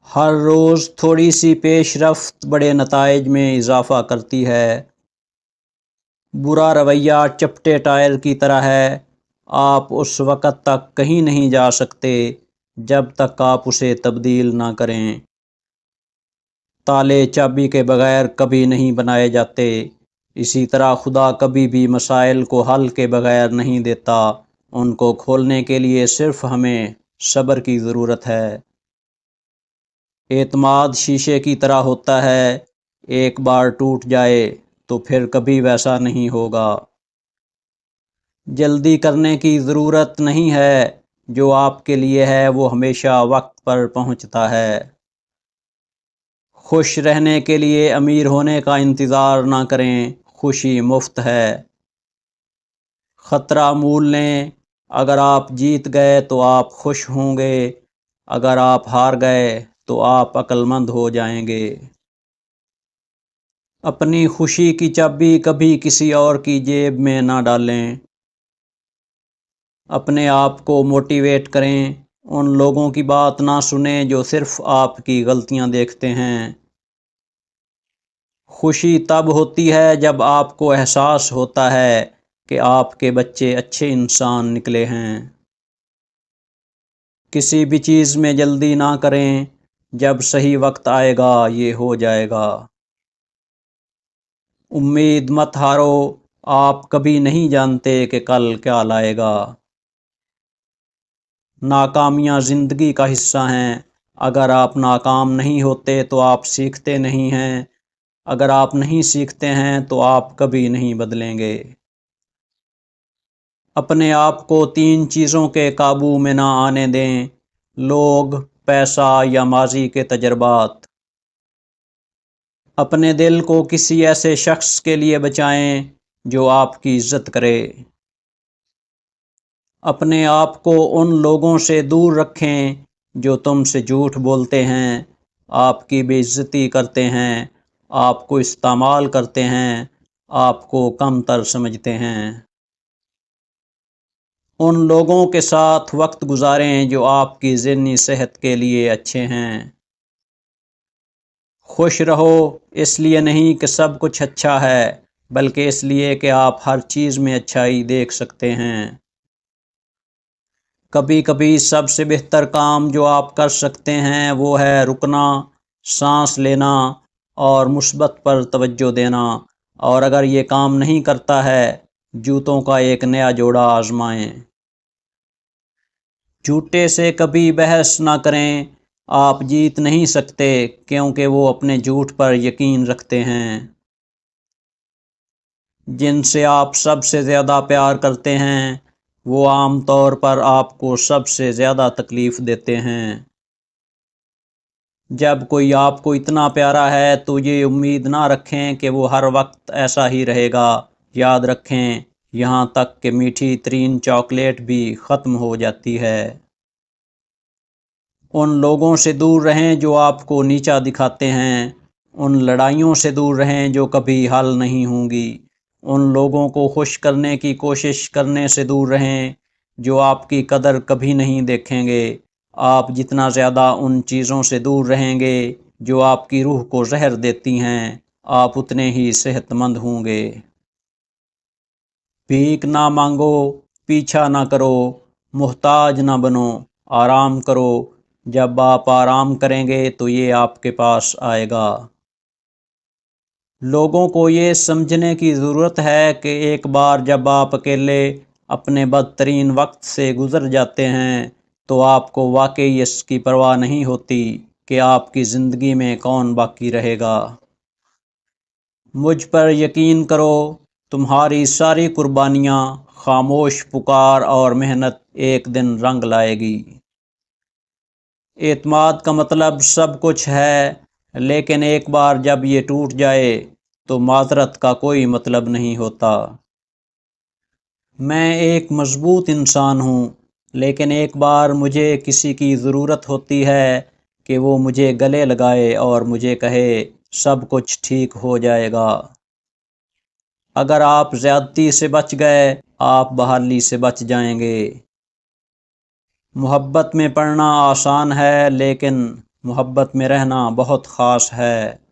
ہر روز تھوڑی سی پیش رفت بڑے نتائج میں اضافہ کرتی ہے۔ برا رویہ چپٹے ٹائر کی طرح ہے، آپ اس وقت تک کہیں نہیں جا سکتے جب تک آپ اسے تبدیل نہ کریں۔ تالے چابی کے بغیر کبھی نہیں بنائے جاتے، اسی طرح خدا کبھی بھی مسائل کو حل کے بغیر نہیں دیتا، ان کو کھولنے کے لیے صرف ہمیں صبر کی ضرورت ہے۔ اعتماد شیشے کی طرح ہوتا ہے، ایک بار ٹوٹ جائے تو پھر کبھی ویسا نہیں ہوگا۔ جلدی کرنے کی ضرورت نہیں ہے، جو آپ کے لیے ہے وہ ہمیشہ وقت پر پہنچتا ہے۔ خوش رہنے کے لیے امیر ہونے کا انتظار نہ کریں، خوشی مفت ہے۔ خطرہ مول لیں، اگر آپ جیت گئے تو آپ خوش ہوں گے، اگر آپ ہار گئے تو آپ عقل مند ہو جائیں گے۔ اپنی خوشی کی چابی کبھی کسی اور کی جیب میں نہ ڈالیں۔ اپنے آپ کو موٹیویٹ کریں، ان لوگوں کی بات نہ سنیں جو صرف آپ کی غلطیاں دیکھتے ہیں۔ خوشی تب ہوتی ہے جب آپ کو احساس ہوتا ہے کہ آپ کے بچے اچھے انسان نکلے ہیں۔ کسی بھی چیز میں جلدی نہ کریں، جب صحیح وقت آئے گا یہ ہو جائے گا۔ امید مت ہارو، آپ کبھی نہیں جانتے کہ کل کیا لائے گا۔ ناکامیاں زندگی کا حصہ ہیں، اگر آپ ناکام نہیں ہوتے تو آپ سیکھتے نہیں ہیں، اگر آپ نہیں سیکھتے ہیں تو آپ کبھی نہیں بدلیں گے۔ اپنے آپ کو 3 چیزوں کے قابو میں نہ آنے دیں: لوگ، پیسہ یا ماضی کے تجربات۔ اپنے دل کو کسی ایسے شخص کے لیے بچائیں جو آپ کی عزت کرے۔ اپنے آپ کو ان لوگوں سے دور رکھیں جو تم سے جھوٹ بولتے ہیں، آپ کی بے عزتی کرتے ہیں، آپ کو استعمال کرتے ہیں، آپ کو کم تر سمجھتے ہیں۔ ان لوگوں کے ساتھ وقت گزاریں جو آپ کی ذہنی صحت کے لیے اچھے ہیں۔ خوش رہو، اس لیے نہیں کہ سب کچھ اچھا ہے، بلکہ اس لیے کہ آپ ہر چیز میں اچھائی دیکھ سکتے ہیں۔ کبھی کبھی سب سے بہتر کام جو آپ کر سکتے ہیں وہ ہے رکنا، سانس لینا اور مثبت پر توجہ دینا، اور اگر یہ کام نہیں کرتا ہے، جوتوں کا ایک نیا جوڑا آزمائیں۔ جھوٹے سے کبھی بحث نہ کریں، آپ جیت نہیں سکتے کیونکہ وہ اپنے جھوٹ پر یقین رکھتے ہیں۔ جن سے آپ سب سے زیادہ پیار کرتے ہیں وہ عام طور پر آپ کو سب سے زیادہ تکلیف دیتے ہیں۔ جب کوئی آپ کو اتنا پیارا ہے تو یہ امید نہ رکھیں کہ وہ ہر وقت ایسا ہی رہے گا۔ یاد رکھیں، یہاں تک کہ میٹھی ترین چاکلیٹ بھی ختم ہو جاتی ہے۔ ان لوگوں سے دور رہیں جو آپ کو نیچا دکھاتے ہیں، ان لڑائیوں سے دور رہیں جو کبھی حل نہیں ہوں گی، ان لوگوں کو خوش کرنے کی کوشش کرنے سے دور رہیں جو آپ کی قدر کبھی نہیں دیکھیں گے۔ آپ جتنا زیادہ ان چیزوں سے دور رہیں گے جو آپ کی روح کو زہر دیتی ہیں، آپ اتنے ہی صحت مند ہوں گے۔ بھیک نہ مانگو، پیچھا نہ کرو، محتاج نہ بنو، آرام کرو، جب آپ آرام کریں گے تو یہ آپ کے پاس آئے گا۔ لوگوں کو یہ سمجھنے کی ضرورت ہے کہ ایک بار جب آپ اکیلے اپنے بدترین وقت سے گزر جاتے ہیں تو آپ کو واقعی اس کی پرواہ نہیں ہوتی کہ آپ کی زندگی میں کون باقی رہے گا۔ مجھ پر یقین کرو، تمہاری ساری قربانیاں، خاموش پکار اور محنت ایک دن رنگ لائے گی۔ اعتماد کا مطلب سب کچھ ہے، لیکن ایک بار جب یہ ٹوٹ جائے تو معذرت کا کوئی مطلب نہیں ہوتا۔ میں ایک مضبوط انسان ہوں، لیکن ایک بار مجھے کسی کی ضرورت ہوتی ہے کہ وہ مجھے گلے لگائے اور مجھے کہے سب کچھ ٹھیک ہو جائے گا۔ اگر آپ زیادتی سے بچ گئے، آپ بحالی سے بچ جائیں گے۔ محبت میں پڑنا آسان ہے لیکن محبت میں رہنا بہت خاص ہے۔